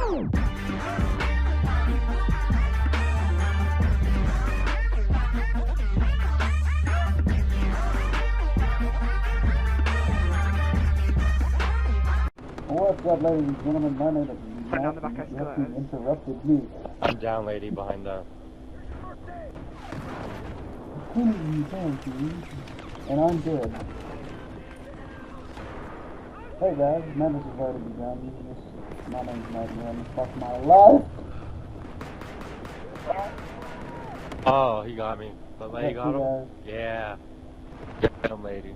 What's up, ladies and gentlemen? My name is Matt. You interrupted me. I'm down, lady, behind the... And I'm dead. Hey guys, members have already begun. My name's Matt, and fuck my life. Oh, he got me. But lady got him? Guys. Yeah. Get him, lady.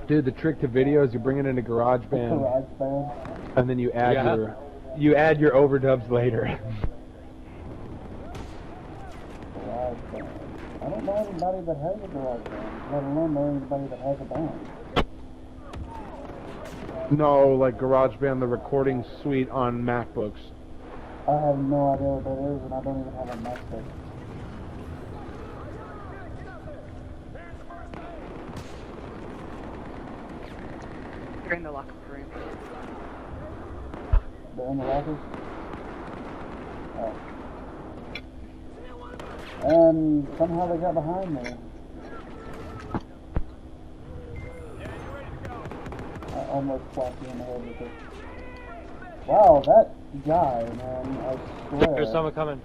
Dude, the trick to video is you bring it into GarageBand, and then you add your overdubs later. GarageBand. I don't know anybody that has a GarageBand, let alone know anybody that has a band. No, like GarageBand, the recording suite on MacBooks. I have no idea what that is, and I don't even have a MacBook. They're in the locker room. They're in the lockers? Oh. And somehow they got behind me. I almost slapped you in the head with it. Wow, that guy, man, I swear. There's someone coming.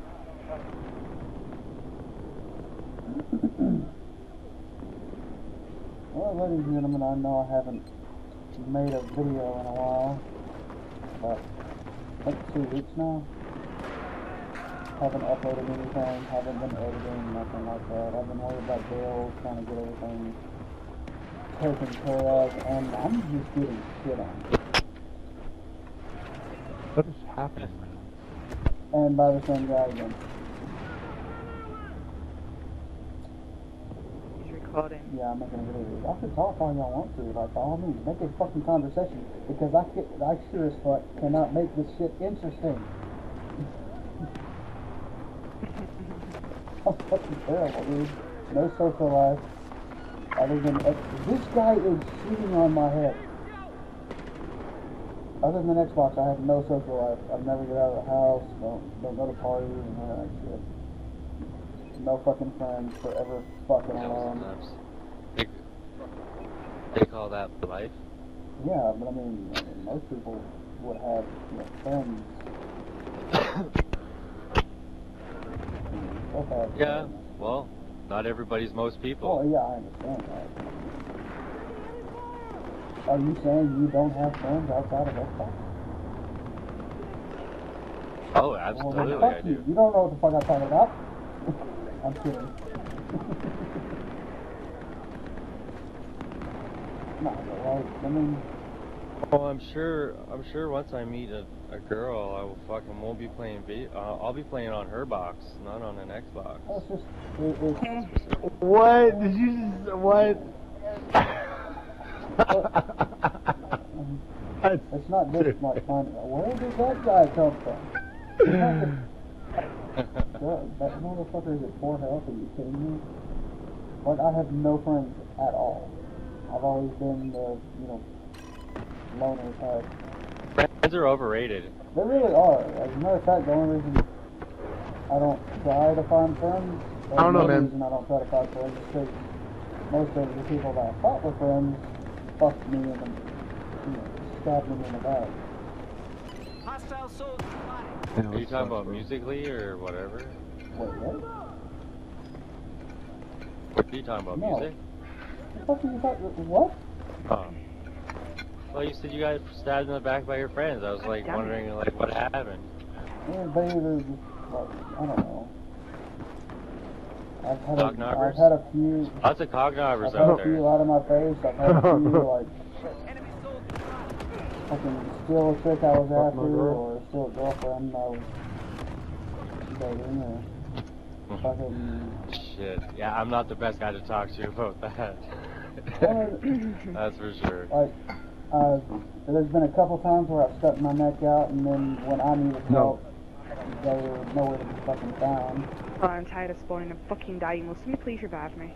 Well, ladies and gentlemen, I know I haven't made a video in a while, but like 2 weeks now. Haven't uploaded anything, haven't been editing, nothing like that. I've been worried about bills, trying to get everything taken care of, and I'm just getting shit on. What is happening, man? And by the same guy again. He's recording. Yeah, I'm making a video. Y'all can talk all y'all want to, like, by all means. Make a fucking conversation, because I sure as fuck cannot make this shit interesting. I'm fucking terrible, dude. No social life. Other than this guy is shooting on my head. Other than Xbox, I have no social life. I never get out of the house. Don't go to parties and all that shit. No fucking friends. Forever fucking alone. They call that life? Yeah, but I mean most people would have, you know, friends. Yeah, well, not everybody's most people. Oh yeah, I understand that. Are you saying you don't have friends outside of Xbox? Oh, absolutely, well, I do. You don't know what the fuck I'm talking about. I'm kidding. No, but like, I mean... Well, I'm sure once I meet a girl, I will fucking won't be playing I'll be playing on her box, not on an Xbox. It's just... What? Did you just... What? It's not this much fun. Where did that guy come from? That motherfucker is at 4 health, are you kidding me? Like, I have no friends at all. I've always been the, you know, loner type. Friends are overrated. They really are. As a matter of fact, the only reason I don't try to find friends, I don't know, man. The reason I don't try to find friends is because most of the people that I thought were friends fucked me in the, you know, stabbed me in the back. Hostile soldier Are you talking about musically or whatever? Wait, what? What are you talking about, No. music? What the fuck are you talking? What? Oh. Well, you said you got stabbed in the back by your friends. I was like wondering, like, what happened? Yeah, they either just, like, I don't know. I've Cognobbers? had a few. Lots of cognobbers I've had out a few there. out of my face. I've had a few, like, fucking steal a chick I was after, or steal a girlfriend I was dating, or fucking... Shit. Yeah, I'm not the best guy to talk to about that. That's for sure. Like, there's been a couple times where I've stuck my neck out, and then when I needed help, they were nowhere to be fucking found. Oh, I'm tired of spawning and fucking dying. Will somebody please revive me?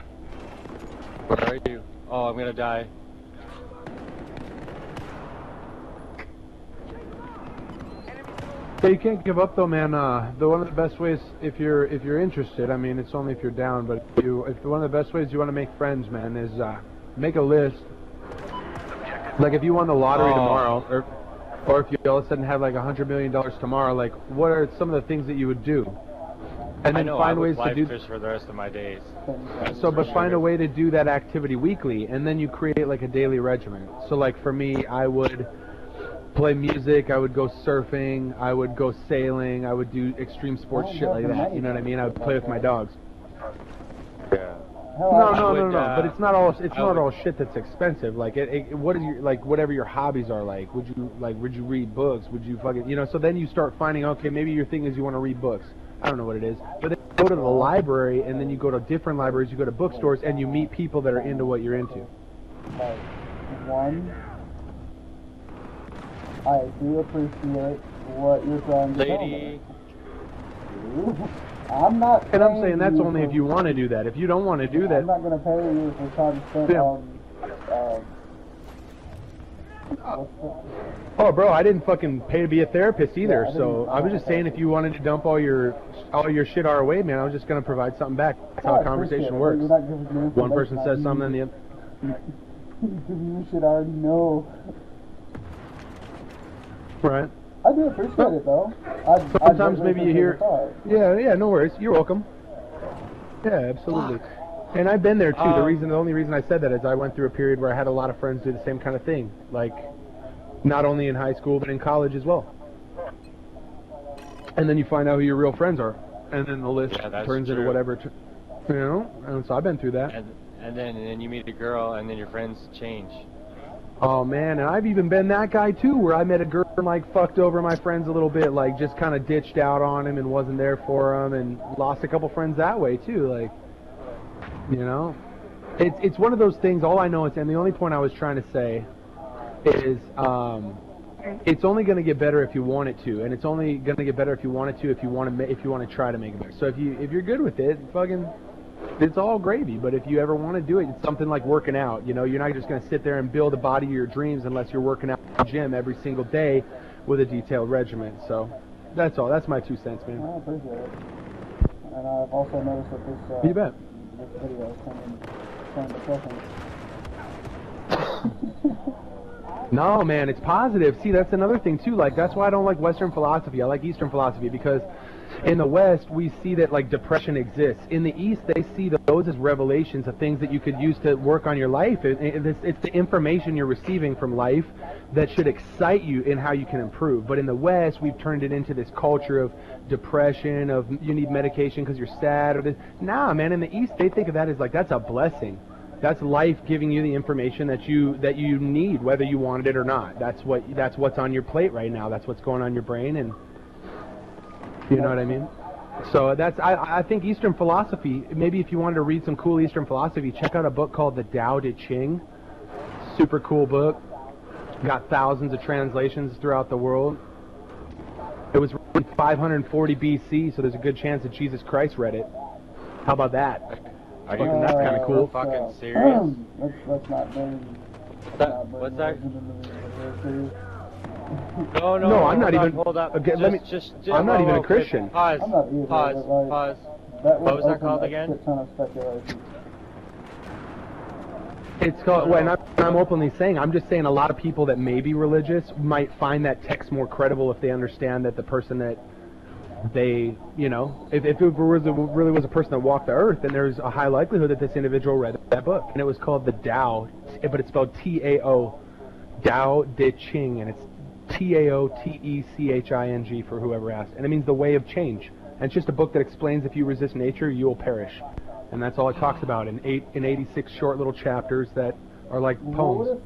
Where are you? Oh, I'm gonna die. Yeah, you can't give up though, man. One of the best ways, if you're interested, I mean, it's only if you're down, but if one of the best ways you want to make friends, man, is make a list. Like if you won the lottery tomorrow, or if you all of a sudden have like $100 million tomorrow, like what are some of the things that you would do? And then find ways to do fish for the rest of my days. So, but find a way to do that activity weekly, and then you create like a daily regimen. So, like for me, I would play music, I would go surfing, I would go sailing, I would do extreme sports shit like that. You know what I mean? I would play with my dogs. Yeah. No. But it's not all shit that's expensive. Like what is your whatever your hobbies are like? Would you read books? Would you fucking So then you start finding, okay, maybe your thing is you want to read books. I don't know what it is, but then you go to the library, and then you go to different libraries, you go to bookstores, and you meet people that are into what you're into. Like, one, I do appreciate what you're trying to tell me. I'm not. And I'm saying that's only if you want to do that. If you don't want to do that, I'm not going to pay you for time spent on. Oh, bro, I didn't fucking pay to be a therapist either. So I was just saying, if you wanted to dump all your shit our way, man, I was just gonna provide something back. That's how a conversation works. One person says something, and the other. You should already know. Right. I do appreciate it though. Sometimes maybe you hear. Yeah, no worries. You're welcome. Yeah, absolutely. And I've been there too. The only reason I said that is I went through a period where I had a lot of friends do the same kind of thing, like not only in high school but in college as well. And then you find out who your real friends are, and then the list turns into whatever, And so I've been through that. And then you meet a girl, and then your friends change. Oh man, and I've even been that guy too, where I met a girl and like fucked over my friends a little bit, like just kind of ditched out on him and wasn't there for him, and lost a couple friends that way too, like. It's one of those things. All I know is, and the only point I was trying to say is, it's only going to get better if you want it to, and it's only going to get better if you want it to, if you want to try to make it better. So if you're good with it, fucking, it's all gravy. But if you ever want to do it, it's something like working out. You're not just going to sit there and build a body of your dreams unless you're working out in the gym every single day with a detailed regimen. So that's all. That's my 2 cents, man. I appreciate it. And I've also noticed that this. You bet. This video is kind of depressing. No, man, it's positive. See, that's another thing too. Like, that's why I don't like Western philosophy. I like Eastern philosophy because in the West we see that like depression exists. In the East, they see those as revelations of things that you could use to work on your life. It's the information you're receiving from life that should excite you in how you can improve. But in the West, we've turned it into this culture of depression, of you need medication because you're sad. Or this. Nah, man, in the East, they think of that as like that's a blessing. That's life giving you the information that you need, whether you wanted it or not. That's what's on your plate right now. That's what's going on in your brain, and you know what I mean. So I think Eastern philosophy. Maybe if you wanted to read some cool Eastern philosophy, check out a book called The Tao Te Ching. Super cool book. Got thousands of translations throughout the world. It was written 540 BC, so there's a good chance that Jesus Christ read it. How about that? Are you that's kind of cool. Fucking serious? Let's not bring. What's that? No, I'm not even. Hold up. Okay, I'm not even a Christian. Pause. I'm not either, Pause. but, like, Pause. That What was that called a again? shit ton of speculation. It's called. Well, I'm openly saying. I'm just saying a lot of people that may be religious might find that text more credible if they understand that the person that they, if it really was a person that walked the earth, then there's a high likelihood that this individual read that book. And it was called the Tao, but it's spelled T-A-O, Tao Te Ching, and it's T-A-O-T-E-C-H-I-N-G for whoever asked. And it means the way of change. And it's just a book that explains if you resist nature, you will perish. And that's all it talks about in 86 short little chapters that are like poems. What if,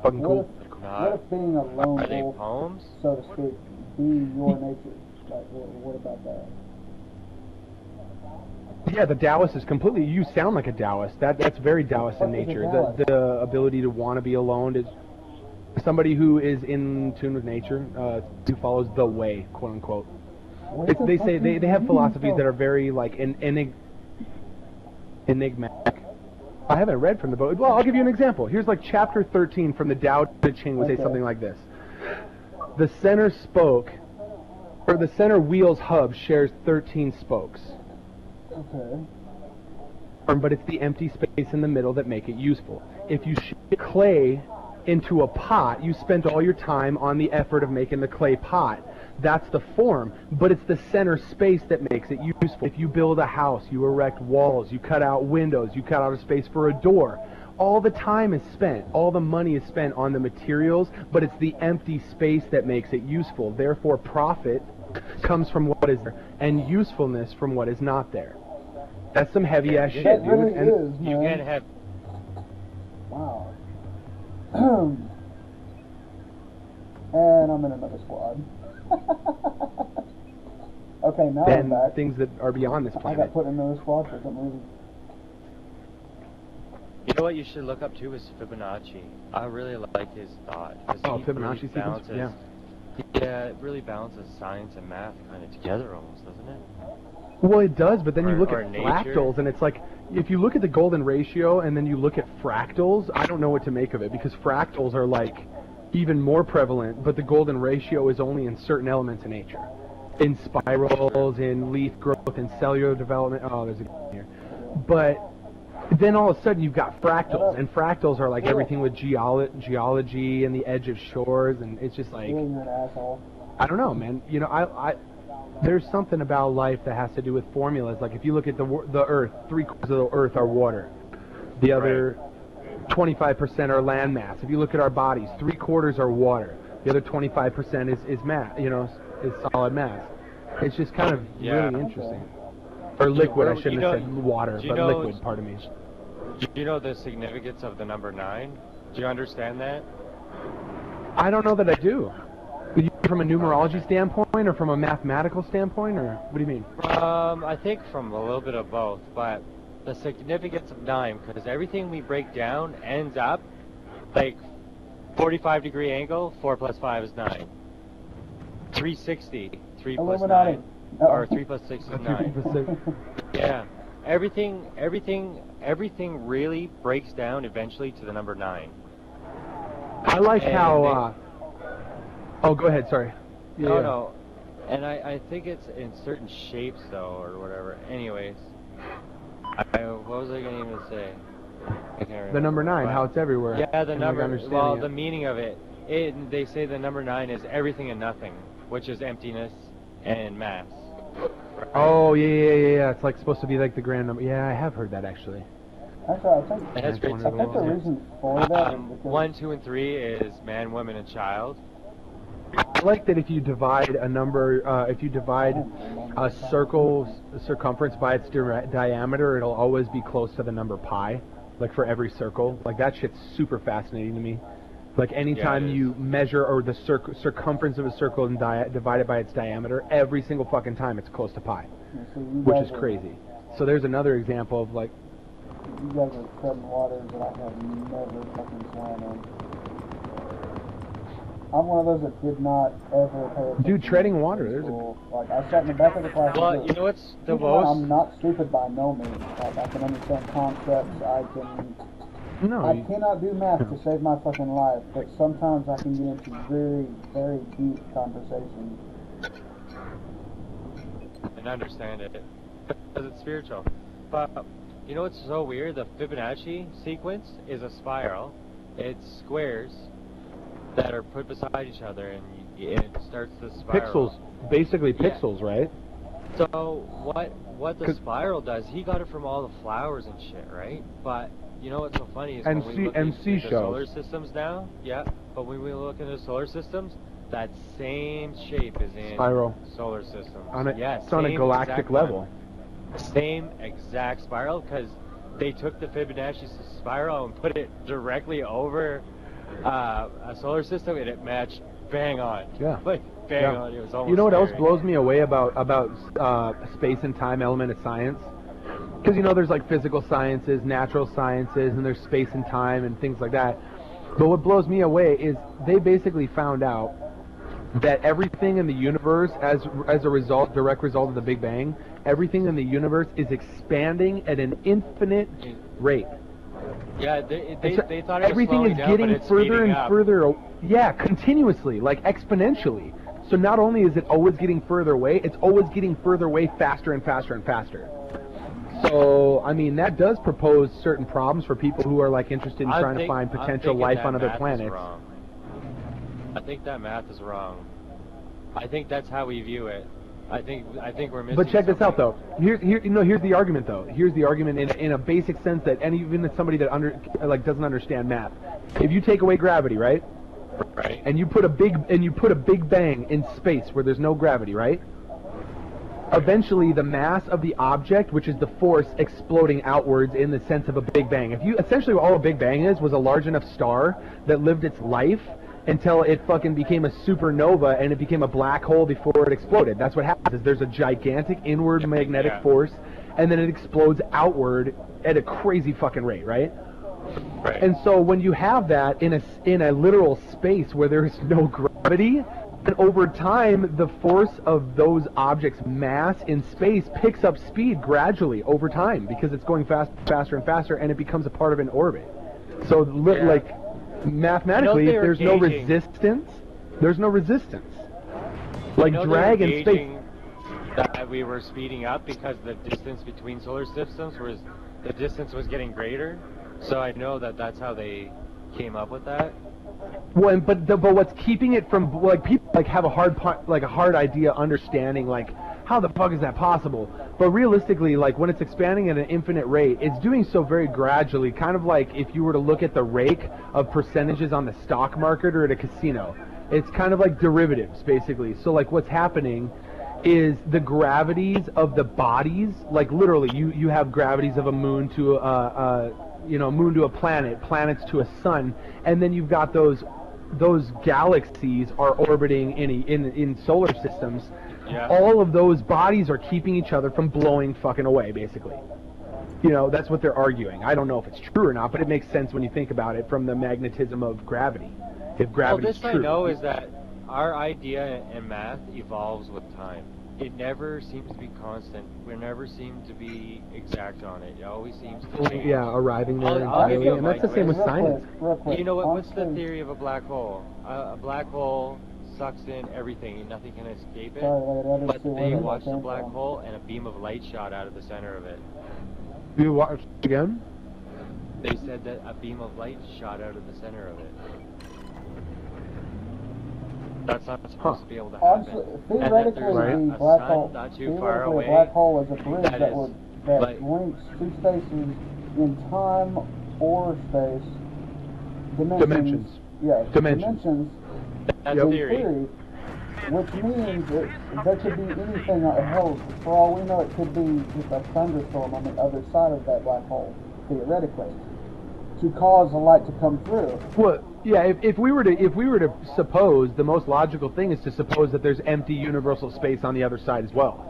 fucking cool. What if being a lone Are they wolf, poems? so to speak, be your nature? Like, what about that? Yeah, the Taoist is completely. You sound like a Taoist. That's very Taoist in nature. The ability to want to be alone is somebody who is in tune with nature, who follows the way, quote unquote. They say they have philosophies that are very like enigmatic. I haven't read from the book. Well, I'll give you an example. Here's like chapter 13 from the Tao Te Ching would say something like this. The center spoke, or the center wheel's hub shares 13 spokes. Okay. But it's the empty space in the middle that make it useful. If you ship clay into a pot, you spent all your time on the effort of making the clay pot. That's the form, but it's the center space that makes it useful. If you build a house, you erect walls, you cut out windows, you cut out a space for a door. All the time is spent, all the money is spent on the materials, but it's the empty space that makes it useful. Therefore, profit comes from what is there, and usefulness from what is not there. That's some heavy ass shit, That dude. really And is, man. You can't have. Wow. And I'm in another squad. Okay, now I'm then back. things that are beyond this I planet. got put in another squad for some reason. You know what you should look up too is Fibonacci. I really like his thought. 'Cause Oh, he Fibonacci really sequence? balances, Yeah. Yeah, it really balances science and math kind of together almost, doesn't it? Well, it does, but then you Or- look or at nature. fractals, and it's like, if you look at the golden ratio and then you look at fractals, I don't know what to make of it, because fractals are like even more prevalent, but the golden ratio is only in certain elements of nature. In spirals, in leaf growth, in cellular development. Oh, there's a here. But then all of a sudden you've got fractals, and fractals are like everything with geology and the edge of shores, and it's just like, You're an asshole. I don't know, man. You know, I there's something about life that has to do with formulas. Like if you look at the Earth, 3/4 of the Earth are water. The other 25% are land mass. If you look at our bodies, 3/4 are water. The other 25% is mass. You know, is solid mass. It's just kind of really interesting. Or liquid. I shouldn't have said water, but liquid. Pardon me. Do you know the significance of the number 9? Do you understand that? I don't know that I do. From a numerology standpoint, or from a mathematical standpoint, or what do you mean? I think from a little bit of both, but the significance of 9, because everything we break down ends up like 45-degree angle, 4 plus 5 is 9. 360, 3 plus Illuminati. 9, or 3 plus 6 is 9. Yeah, everything really breaks down eventually to the number 9. I like And how. Oh, go ahead. Sorry. No. And I think it's in certain shapes though, or whatever. Anyways, what was I going to even say? I can't remember. The number 9, But how it's everywhere. Yeah, the And, number. like, Well, understanding the it. meaning of it. They say the number 9 is everything and nothing, which is emptiness and mass. Right? Oh yeah. It's like supposed to be like the grand number. Yeah, I have heard that actually. Actually, I think It has great I the significance. reason for that is because 1, 2, and 3 is man, woman, and child. I like that if you divide a number, if you divide a circle's circumference by its diameter, it'll always be close to the number pi. Like for every circle, like that shit's super fascinating to me. Like anytime it you is. measure or the circumference of a circle and divide it by its diameter, every single fucking time it's close to pi, so you which guys is are- crazy. So there's another example of like, You guys are treading waters that I have never fucking swam in. I'm one of those that did not ever pay attention. Dude, treading water, in there's a- school. Like, I sat in the back of the class. Well, and you know what's the keep in mind, most? I'm not stupid by no means. Like, I can understand concepts. I no, cannot do math to save my fucking life, but sometimes I can get into very, very deep conversations. And understand it because it's spiritual. But you know what's so weird? The Fibonacci sequence is a spiral. It's squares that are put beside each other, and it starts the spiral. pixels, basically Yeah. pixels, right? So what the 'Cause- spiral does? He got it from all the flowers and shit, right? But you know what's so funny is And when we look into seashells. solar systems now. Yeah, but when we look into solar systems, that same shape is in Spiral. solar systems. On a, yeah, it's on a same galactic exact level. one. Same exact spiral, because they took the Fibonacci spiral and put it directly over a solar system, and it matched bang on. Yeah. Like bang Yeah. on. It was almost You know what else scary. blows me away about space and time element of science? Because you know there's like physical sciences, natural sciences, and there's space and time and things like that. But what blows me away is they basically found out that everything in the universe, as a result, direct result of the Big Bang, everything in the universe is expanding at an infinite rate. Yeah, they thought it was everything slowing is down, getting but it's further speeding and up. further. Yeah, continuously, like exponentially. So not only is it always getting further away, it's always getting further away faster and faster and faster. So, I mean, that does propose certain problems for people who are like interested in trying to find potential life on other planets. I think that math is wrong. I think that's how we view it. I think we're missing. But check this out, something. though. Here's the argument, though. Here's the argument in a basic sense that, and even if somebody that doesn't understand math, if you take away gravity, right? Right. And you put a big bang in space where there's no gravity, right? Eventually, the mass of the object, which is the force exploding outwards in the sense of a big bang. If you essentially all a big bang is was a large enough star that lived its life until it fucking became a supernova and it became a black hole before it exploded. That's what happens. Is there's a gigantic inward magnetic force, and then it explodes outward at a crazy fucking rate, right? Right. And so when you have that in a literal space where there is no gravity, and over time the force of those objects' mass in space picks up speed gradually over time because it's going faster and faster, and it becomes a part of an orbit. So like mathematically, if there's no resistance, there's no resistance. Like drag in space. That we were speeding up because the distance between solar systems was getting greater. So I know that's how they came up with that. Well, but what's keeping it from like people like have a hard idea understanding like how the fuck is that possible? But realistically, like when it's expanding at an infinite rate, it's doing so very gradually, kind of like if you were to look at the rake of percentages on the stock market or at a casino. It's kind of like derivatives, basically. So like what's happening is the gravities of the bodies, like literally you have gravities of a moon to moon to a planet, planets to a sun, and then you've got those galaxies are orbiting in solar systems. Yeah. All of those bodies are keeping each other from blowing fucking away, basically. You know, that's what they're arguing. I don't know if it's true or not, but it makes sense when you think about it from the magnetism of gravity. If gravity is true. Well, this I know is that our idea in math evolves with time. It never seems to be constant. We never seem to be exact on it. It always seems to change. Yeah, arriving there I'll and that's the same with science. Real quick. You know what's the theory of a black hole? A black hole sucks in everything and nothing can escape it. But they watched a black hole and a beam of light shot out of the center of it. You watch again? They said that a beam of light shot out of the center of it. That's not supposed to be able to happen. Theoretically, and the black hole, not too far away. A black hole is a bridge that like, links two spaces in time or space. Dimensions. Yeah, dimensions. That's in theory. Which means that there could be anything. Hell, for all we know, it could be just a thunderstorm on the other side of that black hole, theoretically, to cause the light to come through. Well, yeah. If we were to suppose, the most logical thing is to suppose that there's empty universal space on the other side as well.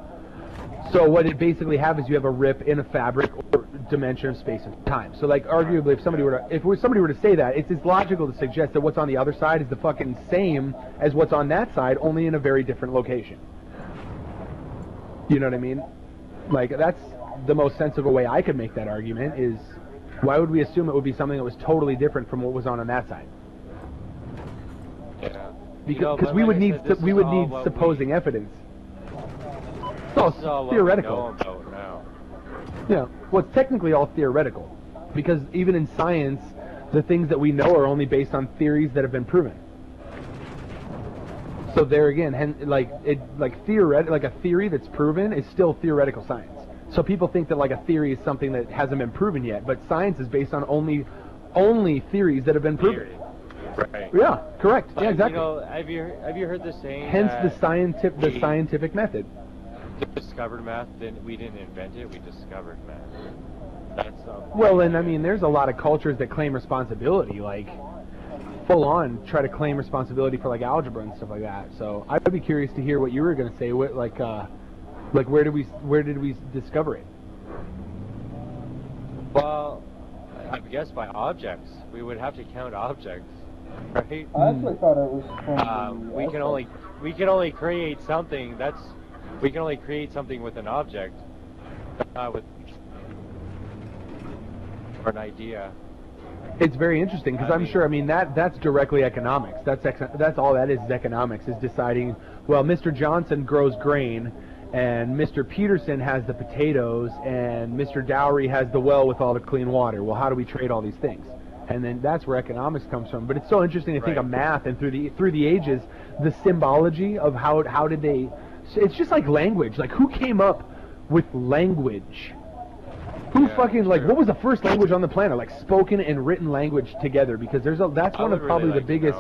So what it basically have is you have a rip in a fabric or dimension of space and time. So like arguably, if somebody were to say that, it's logical to suggest that what's on the other side is the fucking same as what's on that side, only in a very different location. You know what I mean? Like that's the most sensible way I could make that argument is, why would we assume it would be something that was totally different from what was on that side? Yeah. Because we would need supposing evidence. It's all theoretical. What we know about now. Yeah, well, it's technically all theoretical, because even in science, the things that we know are only based on theories that have been proven. So there again, a theory that's proven is still theoretical science. So people think that like a theory is something that hasn't been proven yet, but science is based on only theories that have been proven. Right. Yeah, correct. But, yeah, exactly. You know, have you heard the saying? Hence the scientific method. Discovered math. We didn't invent it. We discovered math. That's well, and I mean, there's a lot of cultures that claim responsibility, like full on try to claim responsibility for like algebra and stuff like that. So I'd be curious to hear what you were going to say. What where did we discover it? Well, I guess by objects. We would have to count objects, right? I actually thought it was from we can only create something. We can only create something with an object, with or an idea. It's very interesting because I'm sure. I mean, that's directly economics. That's all that is economics. Is deciding. Well, Mr. Johnson grows grain, and Mr. Peterson has the potatoes, and Mr. Dowry has the well with all the clean water. Well, how do we trade all these things? And then that's where economics comes from. But it's so interesting to think of math and through the ages, the symbology of how did they. It's just like language. Like who came up with language? Who fucking what was the first language on the planet? Like spoken and written language together, because that's one of probably the biggest.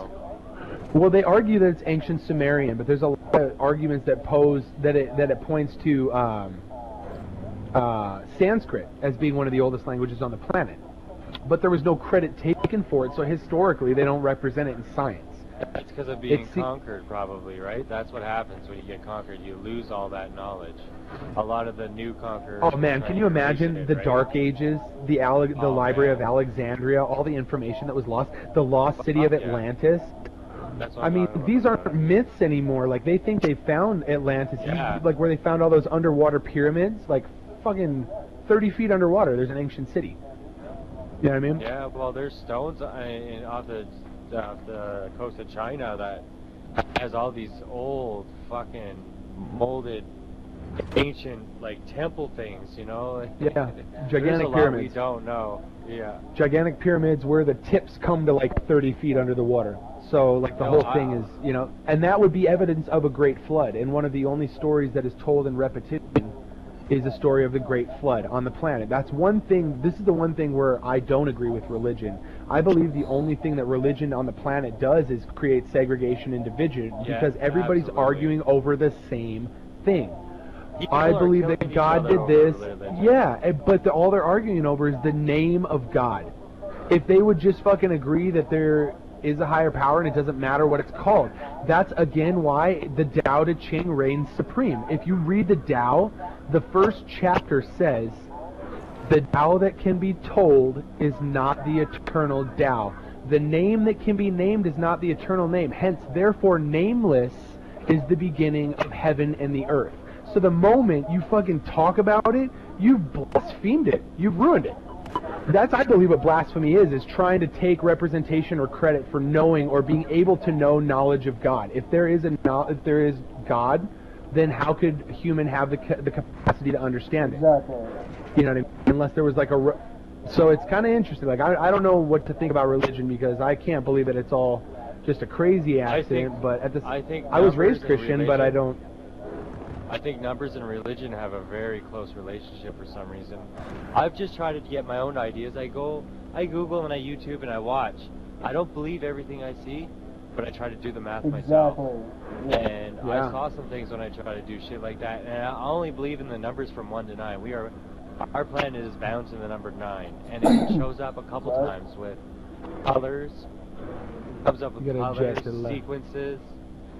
Well, they argue that it's ancient Sumerian, but there's a lot of arguments that pose that it points to Sanskrit as being one of the oldest languages on the planet. But there was no credit taken for it, so historically they don't represent it in science. That's because of being conquered, probably, right? That's what happens when you get conquered. You lose all that knowledge. A lot of the new conquerors... Oh, man, can you imagine the Dark Ages, the Library of Alexandria, all the information that was lost, the lost city of Atlantis? That's what I mean, these aren't myths anymore. Like, they think they found Atlantis, like where they found all those underwater pyramids, like fucking 30 feet underwater, there's an ancient city. You know what I mean? Yeah, well, there's stones off the coast of China that has all these old fucking molded ancient temple things, you know? Yeah, gigantic pyramids. We don't know. Yeah. Gigantic pyramids where the tips come to 30 feet under the water. So the whole thing is, you know, and that would be evidence of a great flood. And one of the only stories that is told in repetition is a story of the Great Flood on the planet. That's one thing. This is the one thing where I don't agree with religion. I believe the only thing that religion on the planet does is create segregation and division, because everybody's arguing over the same thing. I believe that God did this. But all they're arguing over is the name of God. If they would just fucking agree that there is a higher power and it doesn't matter what it's called, that's again why the Tao Te Ching reigns supreme. If you read the Tao, the first chapter says, the Tao that can be told is not the eternal Tao. The name that can be named is not the eternal name. Hence, therefore, nameless is the beginning of heaven and the earth. So the moment you fucking talk about it, you've blasphemed it. You've ruined it. That's, I believe, what blasphemy is trying to take representation or credit for knowing or being able to know knowledge of God. If there is God, then how could a human have the capacity to understand it? Exactly. You know what I mean? Unless there was so it's kind of interesting. I don't know what to think about religion, because I can't believe that it's all just a crazy accident. I was raised Christian, but I don't. I think numbers and religion have a very close relationship for some reason. I've just tried to get my own ideas. I Google and I YouTube and I watch. I don't believe everything I see, but I try to do the math myself. And I saw some things when I try to do shit like that. And I only believe in the numbers from 1 to 9. Our planet is bound to the number 9, and it shows up a couple times with colors. Comes up with colors, sequences,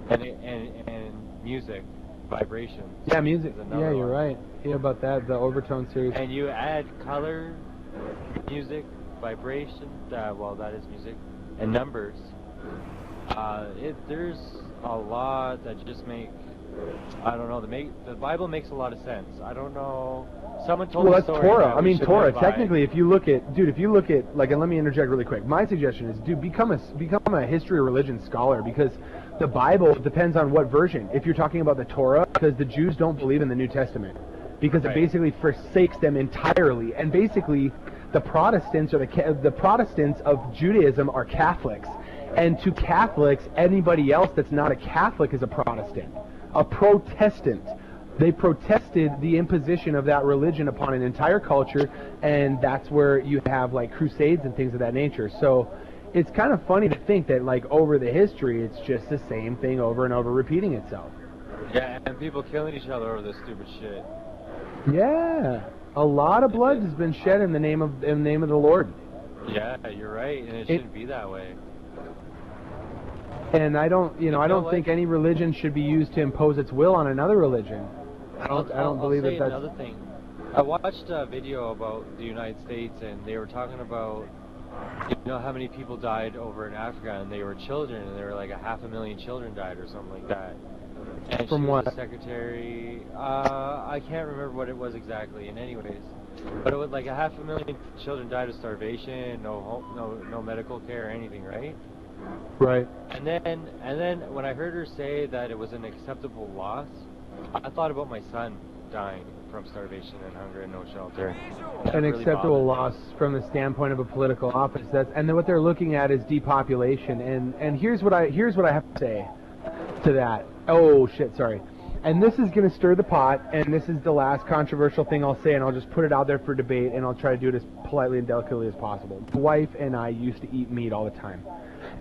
and music. Vibrations. Yeah, music. Yeah, you're right. Yeah, about that, the Overtone series. And you add color, music, vibration, well, that is music, and numbers. There's a lot that just make, I don't know, the Bible makes a lot of sense. I don't know. Someone told me that's Torah. I mean, Torah. Technically, if you look at, and let me interject really quick. My suggestion is, become a history or religion scholar, because the Bible depends on what version. If you're talking about the Torah, because the Jews don't believe in the New Testament, because it basically forsakes them entirely, and basically the Protestants or the Protestants of Judaism are Catholics, and to Catholics, anybody else that's not a Catholic is a Protestant, a Protestant. They protested the imposition of that religion upon an entire culture, and that's where you have crusades and things of that nature. So it's kind of funny to think that over the history, it's just the same thing over and over repeating itself. Yeah, and people killing each other over this stupid shit. Yeah, a lot of blood has been shed in the name of the Lord. Yeah, you're right, and it shouldn't be that way. And I don't think any religion should be used to impose its will on another religion. I don't believe that that's another thing. I watched a video about the United States, and they were talking about, how many people died over in Africa, and they were children, and they were 500,000 children died or something like that. And from what? The secretary, I can't remember what it was exactly. And anyways, But it was like 500,000 children died of starvation, no medical care or anything, right? Right. And then when I heard her say that it was an acceptable loss, I thought about my son dying from starvation and hunger and no shelter. That An really acceptable bothered me. loss from the standpoint of a political office. And then what they're looking at is depopulation. And here's what I have to say to that. Oh shit, sorry. And this is going to stir the pot, and this is the last controversial thing I'll say, and I'll just put it out there for debate, and I'll try to do it as politely and delicately as possible. My wife and I used to eat meat all the time.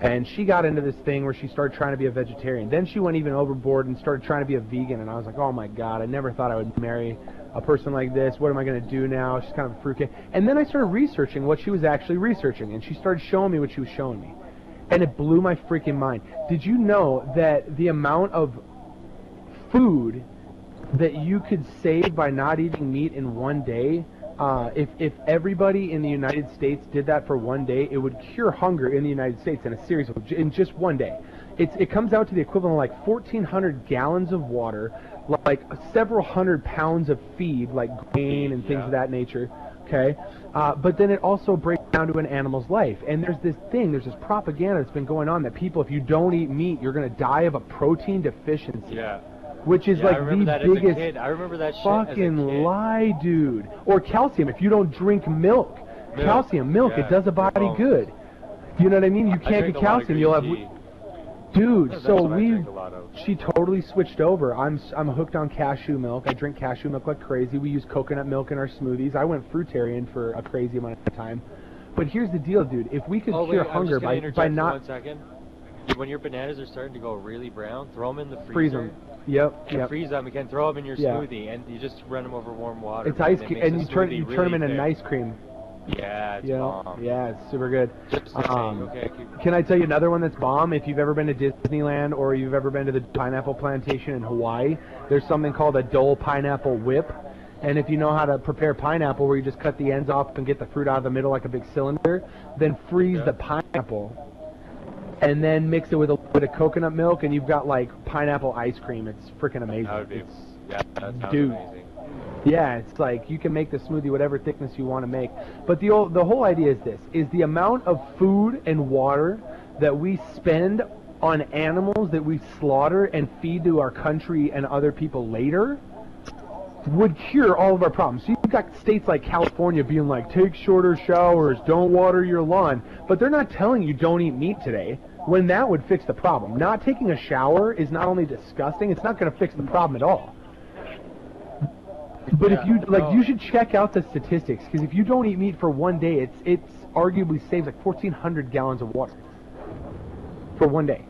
And she got into this thing where she started trying to be a vegetarian. Then she went even overboard and started trying to be a vegan, and I was like, oh my god, I never thought I would marry a person like this. What am I going to do now? She's kind of a fruitcake. And then I started researching what she was actually researching, and she started showing me what she was showing me. And it blew my freaking mind. Did you know that the amount of food that you could save by not eating meat in one day, if everybody in the United States did that for one day, it would cure hunger in the United States in just one day. It comes out to the equivalent of like 1,400 gallons of water, like several hundred pounds of feed, like grain and things of that nature. Okay, but then it also breaks down to an animal's life. And there's this propaganda that's been going on that people, if you don't eat meat, you're going to die of a protein deficiency. Yeah. Which is like the biggest I remember that shit fucking as a kid. lie, dude. Or calcium. If you don't drink milk, calcium, milk, it does a body good. You know what I mean? You can't get calcium. You'll have, dude. She totally switched over. I'm hooked on cashew milk. I drink cashew milk like crazy. We use coconut milk in our smoothies. I went fruitarian for a crazy amount of time. But here's the deal, dude. If we could cure hunger by not 1 second. When your bananas are starting to go really brown, throw them in the freezer. Freeze them. Yep. Freeze them. You can throw them in your smoothie, and you just run them over warm water. It's ice cream, and you turn them into an ice cream. Yeah, it's bomb. Yeah, it's super good. Okay. Can I tell you another one that's bomb? If you've ever been to Disneyland or you've ever been to the pineapple plantation in Hawaii, there's something called a Dole pineapple whip. And if you know how to prepare pineapple, where you just cut the ends off and get the fruit out of the middle like a big cylinder, then freeze the pineapple. And then mix it with a little bit of coconut milk, and you've got like pineapple ice cream. It's freaking amazing. That sounds amazing. Yeah, it's like you can make the smoothie whatever thickness you want to make. But the whole idea is this: is the amount of food and water that we spend on animals that we slaughter and feed to our country and other people later would cure all of our problems. So you've got states like California being like, take shorter showers, don't water your lawn, but they're not telling you don't eat meat today, when that would fix the problem. Not taking a shower is not only disgusting, it's not going to fix the problem at all. But if you, you should check out the statistics, because if you don't eat meat for one day, it's arguably saves like 1,400 gallons of water for one day.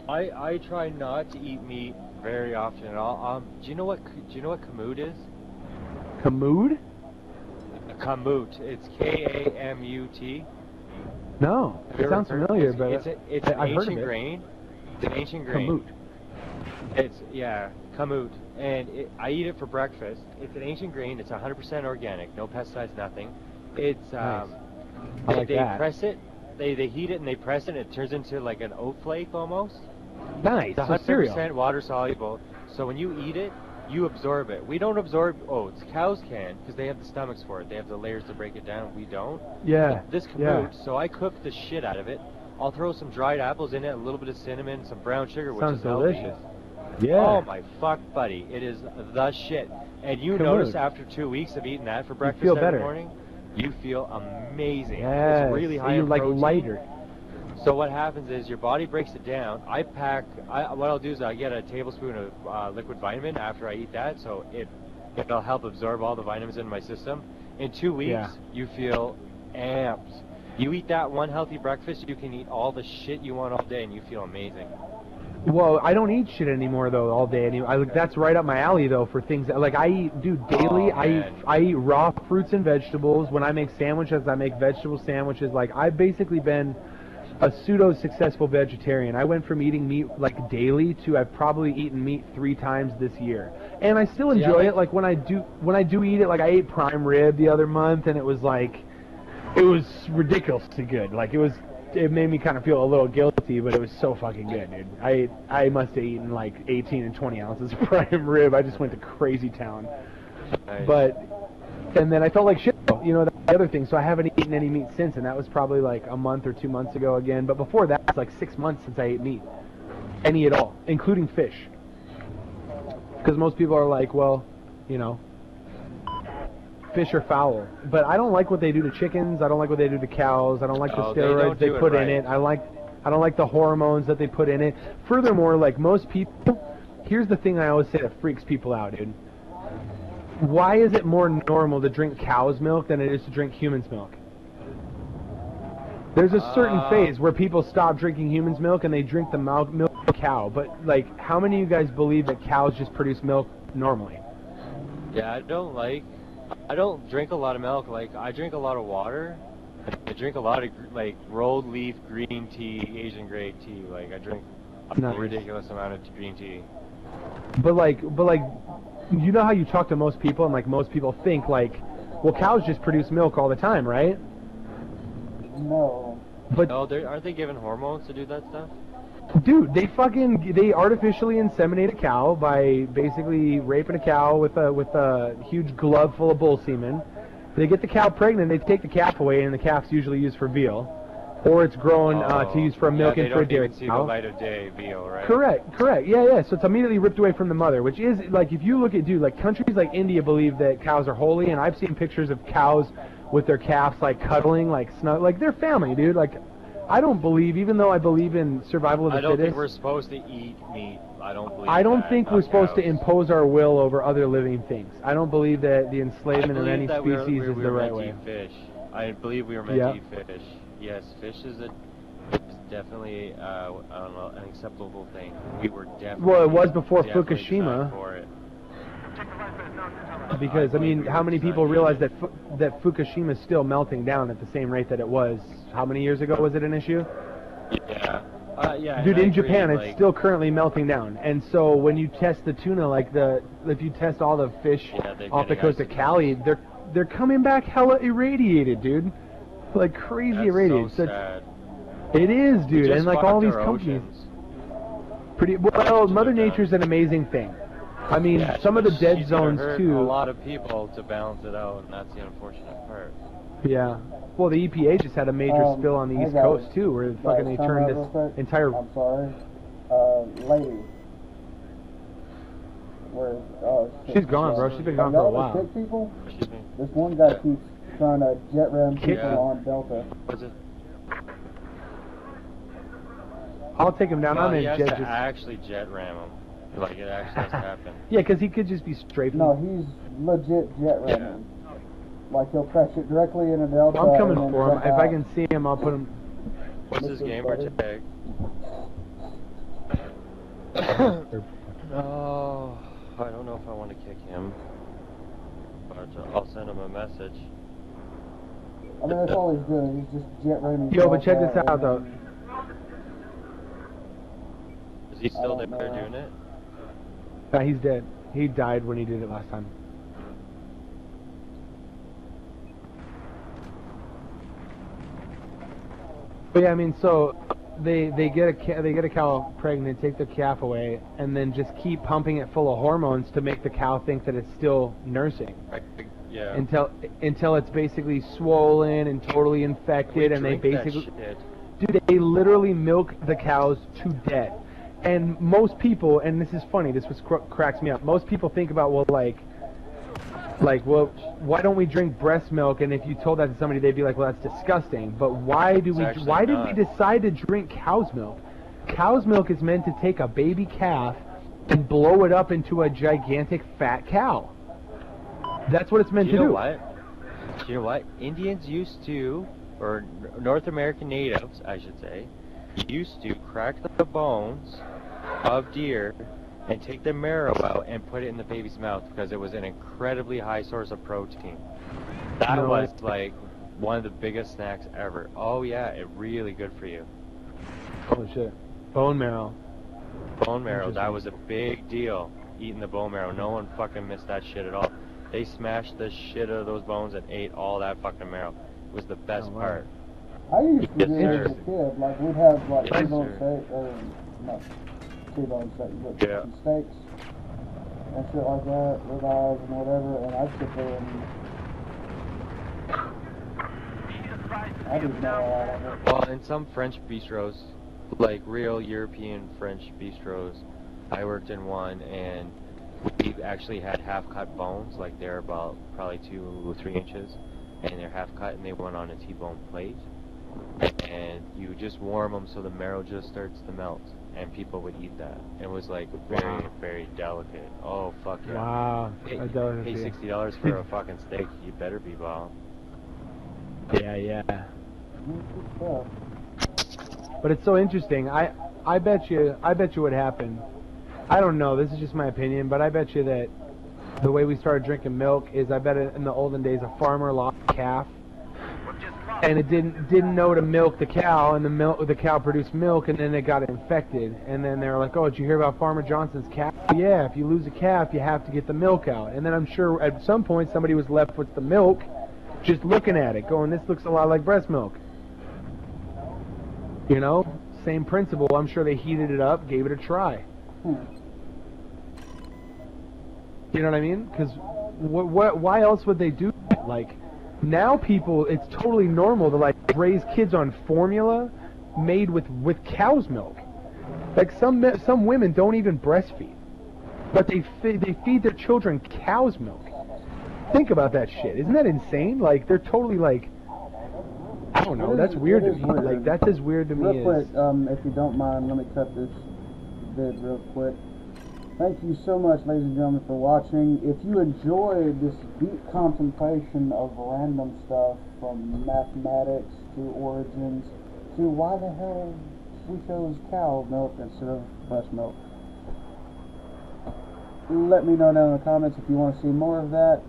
I try not to eat meat very often at all. Do you know what kamut is? Kamut? Kamut. It's K-A-M-U-T. No, it sounds familiar, but it's an ancient grain. It's an ancient grain. Kamut. Kamut. And I eat it for breakfast. It's an ancient grain. It's 100% organic. No pesticides, nothing. It's nice. I like they that. press it. They heat it and they press it. And it turns into like an oat flake almost. Nice. It's 100% water soluble. So when you eat it, you absorb it. We don't absorb oats. Cows can, because they have the stomachs for it. They have the layers to break it down. We don't. Yeah. But this kamut, so I cook the shit out of it. I'll throw some dried apples in it, a little bit of cinnamon, some brown sugar, which is delicious. healthy. Yeah. Oh my fuck, buddy. It is the shit. And you notice after 2 weeks of eating that for breakfast every morning, you feel amazing. Yes. It's really high in like protein. lighter. So what happens is your body breaks it down. What I'll do is I get a tablespoon of liquid vitamin after I eat that, so it'll help absorb all the vitamins in my system. In 2 weeks, you feel amped. You eat that one healthy breakfast, you can eat all the shit you want all day, and you feel amazing. Well, I don't eat shit anymore though all day. That's right up my alley though for things that, like I eat, dude, daily. I eat raw fruits and vegetables. When I make sandwiches, I make vegetable sandwiches. Like I've basically been a pseudo-successful vegetarian. I went from eating meat like daily to I've probably eaten meat 3 times this year, and I still enjoy it. Like when I do eat it, like I ate prime rib the other month, and it was ridiculously good. Like it made me kind of feel a little guilty, but it was so fucking good, dude. I must have eaten like 18 and 20 ounces of prime rib. I just went to crazy town. Nice. But And then I felt like shit, you know, that's the other thing. So I haven't eaten any meat since, and that was probably like a month or 2 months ago again. But before that, it's like 6 months since I ate meat. Any at all, including fish. Because most people are like, well, you know, fish are foul. But I don't like what they do to chickens. I don't like what they do to cows. I don't like the steroids they put in it. I don't like the hormones that they put in it. Furthermore, like most people, here's the thing I always say that freaks people out, dude. Why is it more normal to drink cow's milk than it is to drink human's milk? There's a certain phase where people stop drinking human's milk and they drink the milk of cow. But, like, how many of you guys believe that cows just produce milk normally? Yeah, I don't drink a lot of milk. Like, I drink a lot of water. I drink a lot of, like, rolled leaf green tea, Asian grade tea. Like, I drink a ridiculous amount of green tea. But like, you know how you talk to most people, and like most people think like, well, cows just produce milk all the time, right? No. But no, aren't they given hormones to do that stuff? Dude, they artificially inseminate a cow by basically raping a cow with a huge glove full of bull semen. They get the cow pregnant, they take the calf away, and the calf's usually used for veal. Or it's grown to use for milk and for dairy. They don't even see the light of day, veal, right? Correct. Yeah. So it's immediately ripped away from the mother, which is, like, if you look at, dude, like, countries like India believe that cows are holy, and I've seen pictures of cows with their calves, like, cuddling, like, snug, like, they're family, dude. Like, I don't believe, even though I believe in survival of the fittest. I don't think we're supposed to eat meat. I don't think we're supposed to impose our will over other living things. I don't believe that the enslavement of any species is the right way. Fish. I believe we were meant to eat fish. Yes, fish is definitely I don't know, an acceptable thing. We were definitely. Well, it was before Fukushima. For it. Because I mean, how many people realize that that Fukushima is still melting down at the same rate that it was? How many years ago was it an issue? Yeah. Yeah. Dude, in Japan, it's still currently melting down. And so when you test the tuna, like if you test all the fish off the coast of Cali, they're coming back hella irradiated, dude. Like crazy irradiated. So sad. It is, dude, and like all these companies. Pretty well. Mother Nature's an amazing thing. I mean, some of the dead zones too. A lot of people to balance it out, and that's the unfortunate part. Yeah. Well, the EPA just had a major spill on the East Coast too, where fucking they turned this entire. I'm sorry, lady. Where? She's gone, bro. She's been gone for a while. Kick people? Excuse me. This one guy keeps trying to jet ram people on Delta. What's it? I'll take him down. No, I'm in he has jet. to actually jet ram him. Like it actually has to happen. Yeah, because he could just be straight. No, he's legit jet ramming. Like he'll crash it directly into Delta. I'm coming for him. If I can see him, I'll put him. What's his gamer tag? Oh, I don't know if I want to kick him, but I'll send him a message. I mean, that's all he's doing. He's just jet ramming. Yo, but check this out though. Is he still there doing it? Yeah, he's dead. He died when he did it last time. But yeah, I mean, so they get a cow pregnant, take the calf away, and then just keep pumping it full of hormones to make the cow think that it's still nursing. Yeah. Until it's basically swollen and totally infected, and they basically, dude, they literally milk the cows to death. And most people, and this is funny, this was cracks me up. Most people think about, well, well, why don't we drink breast milk? And if you told that to somebody, they'd be like, well, that's disgusting. But why did we decide to drink cow's milk? Cow's milk is meant to take a baby calf and blow it up into a gigantic fat cow. That's what it's meant to do. You know what? Indians used to, or North American natives, I should say, used to crack the bones of deer and take the marrow out and put it in the baby's mouth because it was an incredibly high source of protein. That was like one of the biggest snacks ever. Oh yeah, it really good for you. Holy shit. Bone marrow. Bone marrow, that was a big deal. Eating the bone marrow. No one fucking missed that shit at all. They smashed the shit out of those bones and ate all that fucking marrow. It was the best part. I used to do it as a kid. Like, we'd have, like, T-bone steak, or, not T-bone steak, but steaks and shit like that, rib eyes and whatever, and I'd sit there and I didn't know all of it. Well, in some French bistros, like real European French bistros, I worked in one, and we actually had half-cut bones, like they're about probably 2 or 3 inches, and they're half-cut, and they went on a T-bone plate, and you just warm them so the marrow just starts to melt, and people would eat that. It was like very, very delicate. Oh, fuck yeah. Wow. Hey, A you delicacy. pay $60 for a fucking steak, you better be bomb. Yeah, yeah. Good stuff. But it's so interesting. I bet you what happened. I don't know. This is just my opinion, but I bet you that the way we started drinking milk is, I bet in the olden days a farmer lost a calf, and it didn't know to milk the cow, and the cow produced milk, and then it got infected, and then they were like, oh, did you hear about Farmer Johnson's calf? Yeah, if you lose a calf, you have to get the milk out. And then I'm sure at some point somebody was left with the milk, just looking at it, going, this looks a lot like breast milk. You know, same principle. I'm sure they heated it up, gave it a try. You know what I mean? Because why else would they do that? Like, now people, it's totally normal to like raise kids on formula made with cow's milk. Like some women don't even breastfeed, but they feed their children cow's milk. Think about that shit. Isn't that insane? Like, they're totally like, I don't know. That's weird to me. Weird. Like, that's as weird to me Real quick, as. if you don't mind, let me cut this vid real quick. Thank you so much, ladies and gentlemen, for watching. If you enjoyed this deep contemplation of random stuff, from mathematics to origins to why the hell we chose cow milk instead of breast milk, let me know down in the comments if you want to see more of that.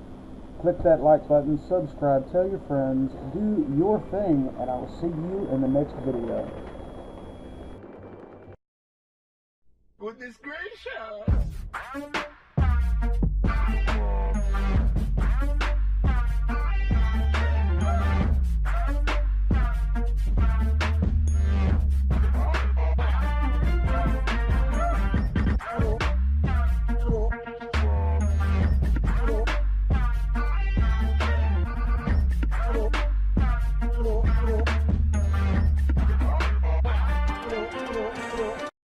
Click that like button, subscribe, tell your friends, do your thing, and I will see you in the next video. Goodness gracious!